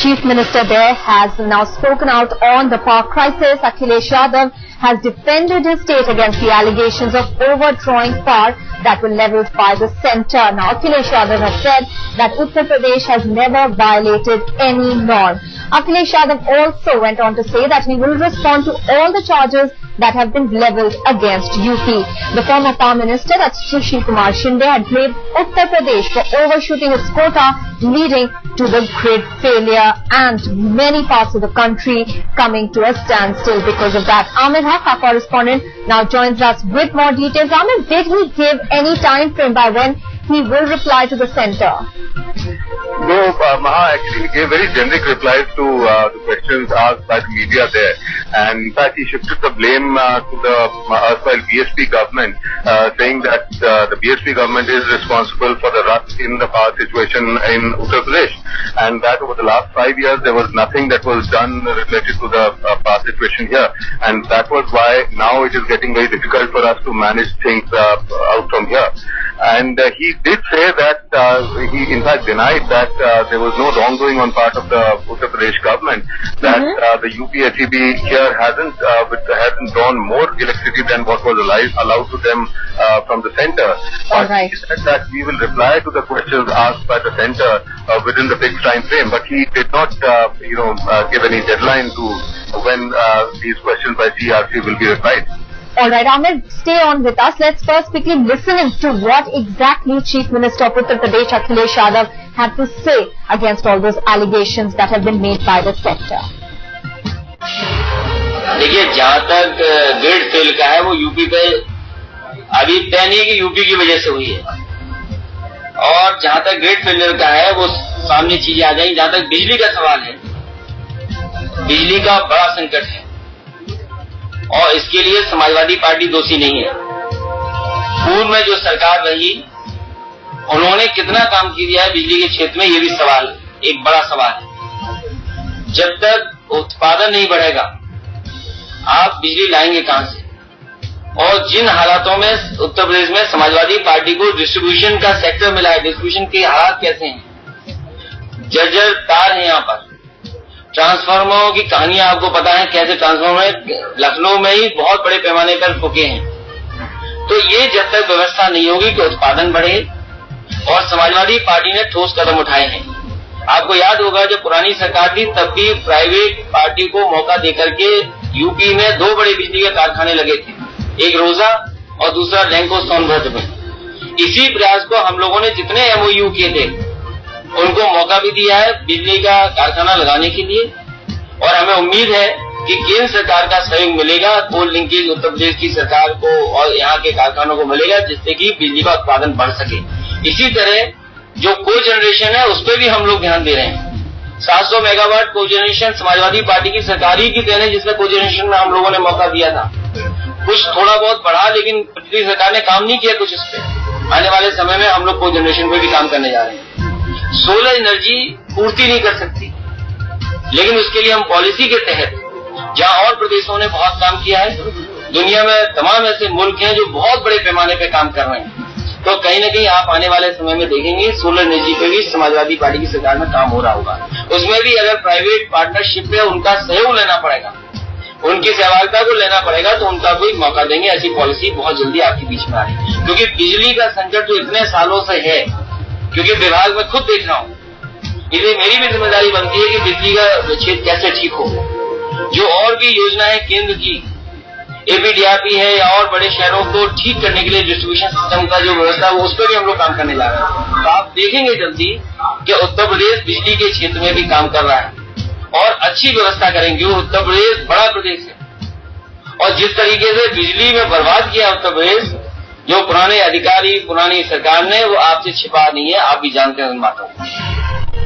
Chief Minister there has now spoken out on the power crisis. Akhilesh Yadav has defended his state against the allegations of overdrawing power that were levelled by the centre. Now, Akhilesh Yadav has said that Uttar Pradesh has never violated any norm. Akhilesh Yadav also went on to say that he will respond to all the charges that have been levelled against UP. The former Power Minister, that's Sushil Kumar Shinde, had blamed Uttar Pradesh for overshooting its quota, leading to the grid failure and many parts of the country coming to a standstill because of that. Amir Haq, our correspondent, now joins us with more details. Amir, did he give any time frame by when he will reply to the centre? No, Maha actually gave very generic replies to the questions asked by the media there. And in fact, he shifted the blame to the erstwhile BSP government, saying that the BSP government is responsible for the rut in the power situation in Uttar Pradesh. And that over the last 5 years, there was nothing that was done related to the power situation here. And that was why now it is getting very difficult for us to manage things out from here. And he did say that he in fact denied that there was no wrongdoing on part of the Uttar Pradesh government, that the UP HEB here hasn't drawn more electricity than what was allowed to them from the centre. But he said that we will reply to the questions asked by the centre within the fixed time frame, but he did not give any deadline to when these questions by CRC will be replied. All right, Amir, stay on with us. Let's first quickly listen to what exactly Chief Minister of Uttar Pradesh, Akhilesh Yadav, had to say against all those allegations that have been made by the sector. देखिए, जहाँ तक grid fail का है वो UP पे अभी तय नहीं कि यूपी की वजह से हुई है, और जहाँ तक ग्रिड फेलियर का है वो सामने चीजें आ जाएंगी। जहाँ तक बिजली का सवाल है, बिजली का बड़ा संकट है और इसके लिए समाजवादी पार्टी दोषी नहीं है। पूर्व में जो सरकार रही उन्होंने कितना काम किया है बिजली के क्षेत्र में, ये भी सवाल, एक बड़ा सवाल है। जब तक उत्पादन नहीं बढ़ेगा आप बिजली लाएंगे कहां से? और जिन हालातों में उत्तर प्रदेश में समाजवादी पार्टी को डिस्ट्रीब्यूशन का सेक्टर मिला है, डिस्ट्रीब्यूशन के हालात कैसे हैं, जर्जर तार है, यहाँ पर ट्रांसफार्मरों की कहानियां आपको पता है, कैसे ट्रांसफार्मर लखनऊ में ही बहुत बड़े पैमाने पर फूके हैं। तो ये जब तक व्यवस्था नहीं होगी कि उत्पादन बढ़े, और समाजवादी पार्टी ने ठोस कदम उठाए हैं। आपको याद होगा जब पुरानी सरकार थी तब भी प्राइवेट पार्टी को मौका देकर के यूपी में 2 बड़े बिजली के कारखाने लगे थे, एक रोजा और दूसरा लैंको सोनभद्र में। इसी प्रयास को हम लोगों ने जितने MOU किए थे उनको मौका भी दिया है बिजली का कारखाना लगाने के लिए, और हमें उम्मीद है कि केंद्र सरकार का सहयोग मिलेगा, कोल लिंकेज उत्तर प्रदेश की सरकार को और यहाँ के कारखानों को मिलेगा, जिससे कि बिजली का उत्पादन बढ़ सके। इसी तरह जो को जनरेशन है उस पर भी हम लोग ध्यान दे रहे हैं। 700 मेगावाट को जनरेशन समाजवादी पार्टी की सरकार ही की देन है, जिसमें को जनरेशन में हम लोगों ने मौका दिया था। कुछ थोड़ा बहुत बढ़ा, लेकिन पिछली सरकार ने काम नहीं किया कुछ इस पे। आने वाले समय में हम लोग को जनरेशन पे भी काम करने जा रहे हैं। सोलर एनर्जी पूर्ति नहीं कर सकती, लेकिन उसके लिए हम पॉलिसी के तहत, जहां और प्रदेशों ने बहुत काम किया है, दुनिया में तमाम ऐसे मुल्क हैं जो बहुत बड़े पैमाने पे काम कर रहे हैं, तो कहीं न कहीं आप आने वाले समय में देखेंगे सोलर एनर्जी पे भी समाजवादी पार्टी की सरकार में काम हो रहा होगा। उसमें भी अगर प्राइवेट पार्टनरशिप है उनका सहयोग लेना पड़ेगा, उनकी सहभागिता को लेना पड़ेगा, तो उनका कोई मौका देंगे। ऐसी पॉलिसी बहुत जल्दी आपके बीच में आ रही है, क्योंकि बिजली का संकट तो इतने सालों से है, क्योंकि विभाग में खुद देख रहा हूँ, इसलिए मेरी भी जिम्मेदारी बनती है कि बिजली का क्षेत्र कैसे ठीक हो। जो और भी योजना है केंद्र की, APDRP है या और बड़े शहरों को ठीक करने के लिए डिस्ट्रीब्यूशन सिस्टम का जो व्यवस्था है उस पर भी हम लोग काम करने जा रहे हैं। तो आप देखेंगे जल्दी कि उत्तर प्रदेश बिजली के क्षेत्र में भी काम कर रहा है और अच्छी व्यवस्था करेंगे। उत्तर प्रदेश बड़ा प्रदेश है, और जिस तरीके से बिजली में बर्बाद किया उत्तर प्रदेश, जो पुराने अधिकारी पुरानी सरकार ने, वो आपसे छिपा नहीं है, आप भी जानते हैं उन बातों को।